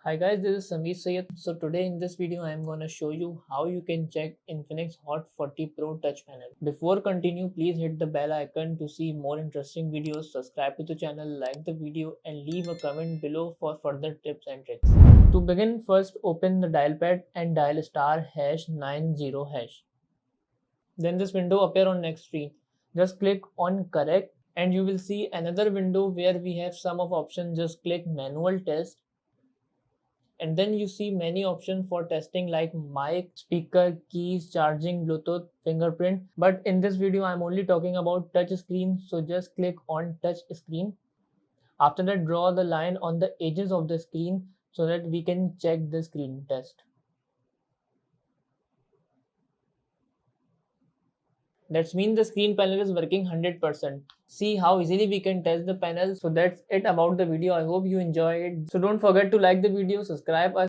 Hi guys, this is Samir Sayed. So today in this video I am going to show you how you can check Infinix Hot 40 Pro touch panel. Before continue, please hit the bell icon to see more interesting videos, subscribe to the channel, like the video and leave a comment below for further tips and tricks. To begin, first open the dial pad and dial *#90#. Then this window appear on next screen. Just click on correct and you will see another window where we have some of options. Just click manual test. And then you see many options for testing like mic, speaker, keys, charging, Bluetooth, fingerprint. But in this video, I'm only talking about touch screen. So just click on touch screen. After that, draw the line on the edges of the screen so that we can check the screen test. That means the screen panel is working 100%. See how easily we can test the panel. So that's it about the video. I hope you enjoy it. So don't forget to like the video, subscribe us.